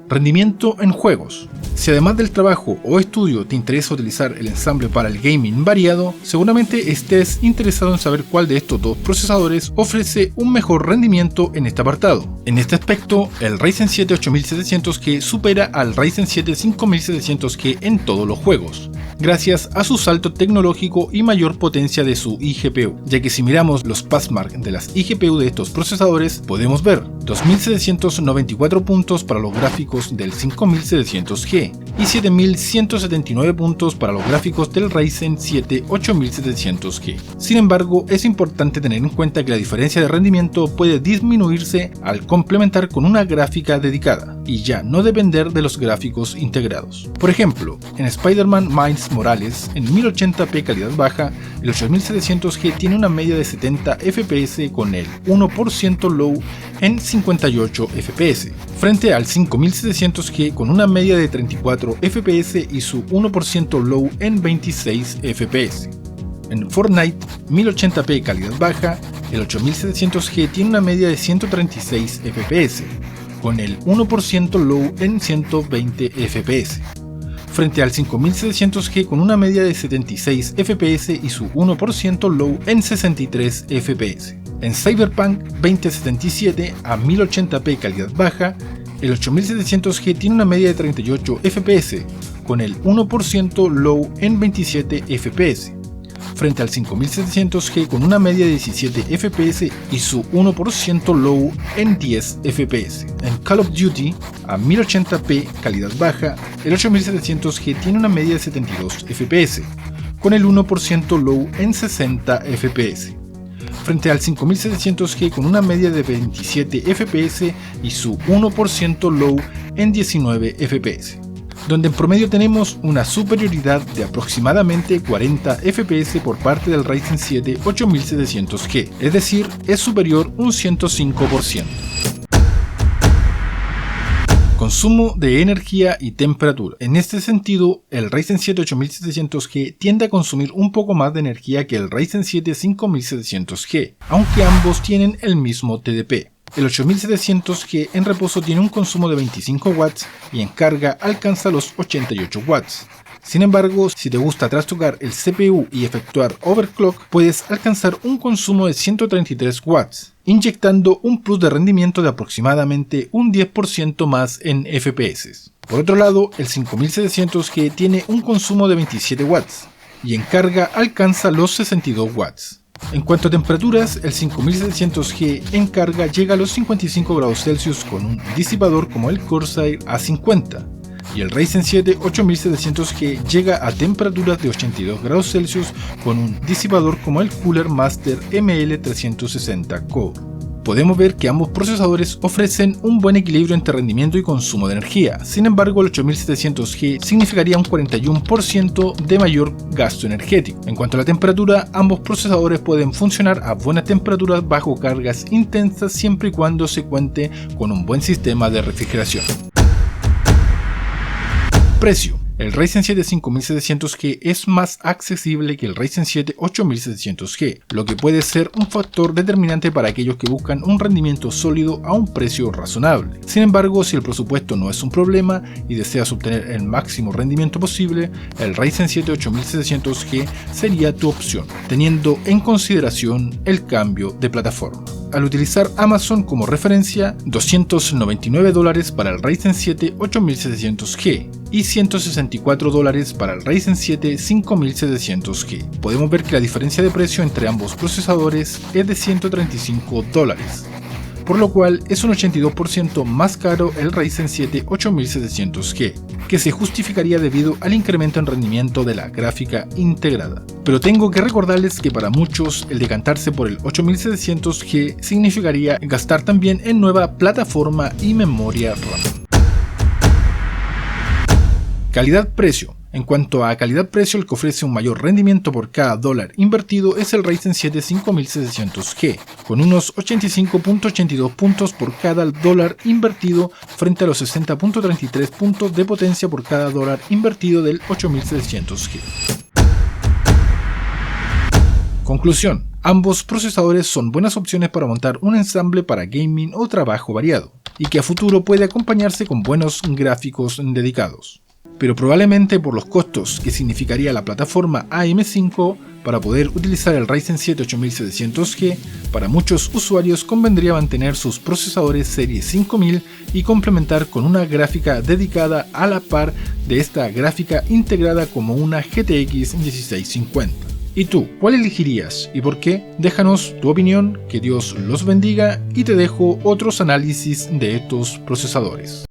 Rendimiento en juegos. Si además del trabajo o estudio te interesa utilizar el ensamble para el gaming variado, seguramente estés interesado en saber cuál de estos dos procesadores ofrece un mejor rendimiento en este apartado. En este aspecto, el Ryzen 7 8700G supera al Ryzen 7 5700G en todos los juegos, gracias a su salto tecnológico y mayor potencia de su iGPU, ya que si miramos los passmark de las iGPU de estos procesadores, podemos ver 2794 puntos para los gráficos del 5700G y 7179 puntos para los gráficos del Ryzen 7 8700G. Sin embargo, es importante tener en cuenta que la diferencia de rendimiento puede disminuirse al complementar con una gráfica dedicada y ya no depender de los gráficos integrados. Por ejemplo, en Spider-Man Miles Morales en 1080p calidad baja, el 8700G tiene una media de 70 FPS con el 1% low en 58 FPS, frente al 5700G con una media de 34 FPS y su 1% low en 26 FPS. En Fortnite 1080p calidad baja, el 8700G tiene una media de 136 FPS, con el 1% low en 120 FPS, frente al 5700G con una media de 76 FPS y su 1% low en 63 FPS. En Cyberpunk 2077 a 1080p calidad baja, el 8700G tiene una media de 38 FPS, con el 1% low en 27 FPS, frente al 5700G con una media de 17 FPS y su 1% low en 10 FPS. En Call of Duty a 1080p calidad baja, el 8700G tiene una media de 72 FPS, con el 1% low en 60 FPS, frente al 5700G con una media de 27 FPS y su 1% low en 19 FPS, donde en promedio tenemos una superioridad de aproximadamente 40 FPS por parte del Ryzen 7 8700G, es decir, es superior un 105%. Consumo de energía y temperatura. En este sentido, el Ryzen 7 8700G tiende a consumir un poco más de energía que el Ryzen 7 5700G, aunque ambos tienen el mismo TDP. El 8700G en reposo tiene un consumo de 25 watts y en carga alcanza los 88 watts. Sin embargo, si te gusta trastocar el CPU y efectuar overclock, puedes alcanzar un consumo de 133 watts, inyectando un plus de rendimiento de aproximadamente un 10% más en FPS. Por otro lado, el 5700G tiene un consumo de 27 watts y en carga alcanza los 62 watts. En cuanto a temperaturas, el 5700G en carga llega a los 55 grados Celsius con un disipador como el Corsair A50, y el Ryzen 7 8700G llega a temperaturas de 82 grados Celsius con un disipador como el Cooler Master ML360 Core. Podemos ver que ambos procesadores ofrecen un buen equilibrio entre rendimiento y consumo de energía. Sin embargo, el 8700G significaría un 41% de mayor gasto energético. En cuanto a la temperatura, ambos procesadores pueden funcionar a buenas temperaturas bajo cargas intensas siempre y cuando se cuente con un buen sistema de refrigeración. Precio. El Ryzen 7 5700G es más accesible que el Ryzen 7 8700G, lo que puede ser un factor determinante para aquellos que buscan un rendimiento sólido a un precio razonable. Sin embargo, si el presupuesto no es un problema y deseas obtener el máximo rendimiento posible, el Ryzen 7 8700G sería tu opción, teniendo en consideración el cambio de plataforma. Al utilizar Amazon como referencia, $299 para el Ryzen 7 8700G y $164 para el Ryzen 7 5700G. Podemos ver que la diferencia de precio entre ambos procesadores es de $135, por lo cual es un 82% más caro el Ryzen 7 8700G, que se justificaría debido al incremento en rendimiento de la gráfica integrada. Pero tengo que recordarles que para muchos el decantarse por el 8700G significaría gastar también en nueva plataforma y memoria RAM. Calidad-precio. En cuanto a calidad-precio, el que ofrece un mayor rendimiento por cada dólar invertido es el Ryzen 7 5700G, con unos 85.82 puntos por cada dólar invertido frente a los 60.33 puntos de potencia por cada dólar invertido del 8700G. Conclusión. Ambos procesadores son buenas opciones para montar un ensamble para gaming o trabajo variado, y que a futuro puede acompañarse con buenos gráficos dedicados. Pero probablemente por los costos que significaría la plataforma AM5 para poder utilizar el Ryzen 7 8700G, para muchos usuarios convendría mantener sus procesadores serie 5000 y complementar con una gráfica dedicada a la par de esta gráfica integrada como una GTX 1650. ¿Y tú, cuál elegirías y por qué? Déjanos tu opinión, que Dios los bendiga y te dejo otros análisis de estos procesadores.